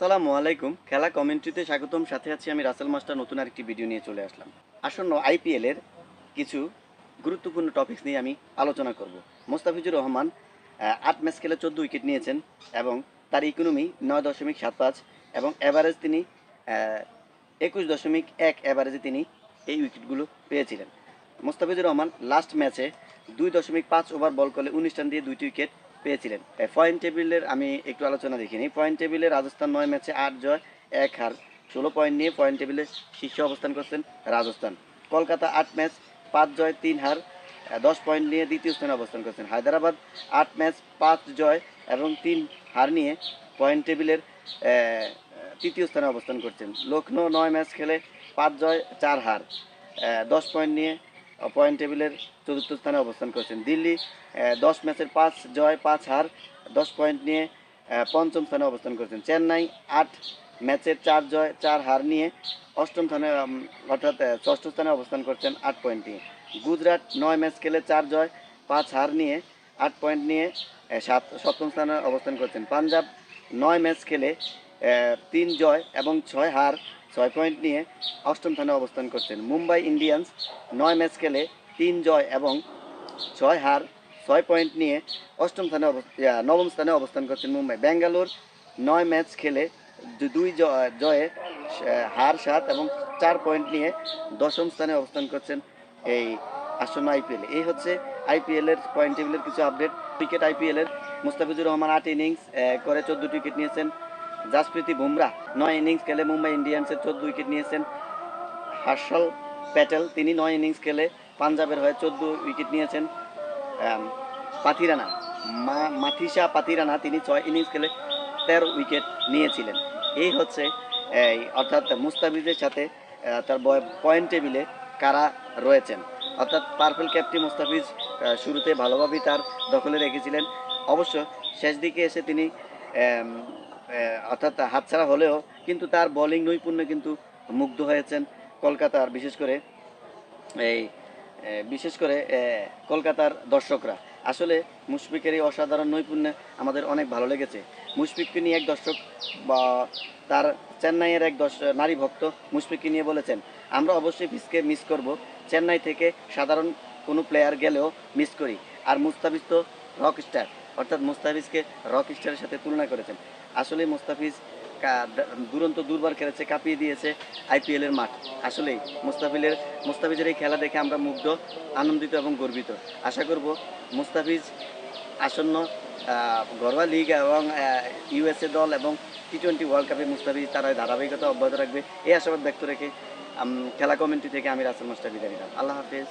আসসালামু আলাইকুম। খেলা কমেন্ট্রিতে স্বাগতম। সাথে আছি আমি রাসেল মাস্টার। নতুন আরেকটি ভিডিও নিয়ে চলে আসলাম। আসন্ন আইপিএল এর কিছু গুরুত্বপূর্ণ টপিকস নিয়ে আমি আলোচনা করব। মোস্তাফিজুর রহমান ৮ ম্যাচ খেলে ১৪ উইকেট নিয়েছেন এবং তার ইকোনমি ৯.৭৫ এবং এভারেজ তিনি ২১.১ এভারেজে তিনি এই উইকেটগুলো পেয়েছিলেন। মোস্তাফিজুর রহমান লাস্ট ম্যাচে ২.৫ ওভার বল করলে ১৯ রান দিয়ে ২টি উইকেট পেয়েছিলেন। পয়েন্ট টেবিলের আমি একটু আলোচনা দেখিনি। পয়েন্ট টেবিলে রাজস্থান ৯ ম্যাচে ৮ জয় ১ হার ১৬ পয়েন্ট নিয়ে পয়েন্ট টেবিলে শীর্ষে অবস্থান করছেন রাজস্থান। কলকাতা ৮ ম্যাচ ৫ জয় ৩ হার ১০ পয়েন্ট নিয়ে দ্বিতীয় স্থানে অবস্থান করছেন। হায়দ্রাবাদ ৮ ম্যাচ ৫ জয় এবং ৩ হার নিয়ে পয়েন্ট টেবিলের তৃতীয় স্থানে অবস্থান করছেন। লখনৌ ৯ ম্যাচ খেলে ৫ জয় ৪ হার ১০ পয়েন্ট নিয়ে পয়েন্ট টেবিলের চতুর্থ স্থানে অবস্থান করছেন। দিল্লি ১০ ম্যাচের ৫ জয় ৫ হার ১০ পয়েন্ট নিয়ে পঞ্চম স্থানে অবস্থান করছেন। চেন্নাই ৮ ম্যাচের ৪ জয় ৪ হার নিয়ে অষ্টম স্থানে অর্থাৎ ষষ্ঠ স্থানে অবস্থান করছেন ৮ পয়েন্ট নিয়ে। গুজরাট ৯ ম্যাচ খেলে ৪ জয় ৫ হার নিয়ে ৮ পয়েন্ট নিয়ে সপ্তম স্থানে অবস্থান করছেন। পাঞ্জাব ৯ ম্যাচ খেলে ৩ জয় এবং ৬ হার ৬ পয়েন্ট নিয়ে অষ্টম স্থানে অবস্থান করছেন। মুম্বাই ইন্ডিয়ান্স ৯ ম্যাচ খেলে ৩ জয় এবং ৬ হার ৬ পয়েন্ট নিয়ে নবম স্থানে অবস্থান করছেন মুম্বাই। ব্যাঙ্গালোর ৯ ম্যাচ খেলে ২ জয়ে হার ৭ এবং ৪ পয়েন্ট নিয়ে দশম স্থানে অবস্থান করছেন এই আসন্ন আইপিএল। এই হচ্ছে আইপিএলের পয়েন্ট টেবিলের কিছু আপডেট। ক্রিকেট আইপিএলের মুস্তাফিজুর রহমান ৮ ইনিংস করে ১৪টি উইকেট নিয়েছেন। জাসপ্রীতি বুমরাহ ৯ ইনিংস খেলে মুম্বাই ইন্ডিয়ান্সের ১৪ উইকেট নিয়েছেন। হার্ষল প্যাটেল তিনি ৯ ইনিংস খেলে পাঞ্জাবের হয়ে ১৪ উইকেট নিয়েছেন। পাথিরানা মাথিসা পাথিরানা তিনি ৬ ইনিংস খেলে ১৩ উইকেট নিয়েছিলেন। এই হচ্ছে অর্থাৎ মুস্তাফিজের সাথে তার পয়েন্ট টেবিলে কারা রয়েছেন। অর্থাৎ পার্পল ক্যাপটি মুস্তাফিজ শুরুতে ভালোভাবেই তার দখলে রেখেছিলেন। অবশ্য শেষ দিকে এসে তিনি অর্থাৎ হাতছাড়া হলেও কিন্তু তার বোলিং নৈপুণ্যে কিন্তু মুগ্ধ হয়েছেন কলকাতার বিশেষ করে কলকাতার দর্শকরা। আসলে মুশফিকের এই অসাধারণ নৈপুণ্যে আমাদের অনেক ভালো লেগেছে। মুশফিককে নিয়ে এক দর্শক বা তার চেন্নাইয়ের এক নারী ভক্ত মুশফিককে নিয়ে বলেছেন, আমরা অবশ্যই ফিজকে মিস করব। চেন্নাই থেকে সাধারণ কোনো প্লেয়ার গেলেও মিস করি। আর মুস্তাফিজ তো রক স্টার, অর্থাৎ মুস্তাফিজকে রক স্টারের সাথে তুলনা করেছেন। আসলে মুস্তাফিজ দুর্বার খেলেছে, কাঁপিয়ে দিয়েছে আইপিএলের মাঠ। আসলেই মুস্তাফিজের এই খেলা দেখে আমরা মুগ্ধ, আনন্দিত এবং গর্বিত। আশা করব মুস্তাফিজ আসন্ন ঘরোয়া লিগ এবং ইউএসএ দল এবং টি-20 ওয়ার্ল্ড কাপে মুস্তাফিজ তারা ধারাবাহিকতা অব্যাহত রাখবে এই আশাবাদ ব্যক্ত রেখে খেলা কমেন্ট্রি থেকে আমি রাসেল মাস্টার বিদায় নিলাম। আল্লাহ হাফেজ।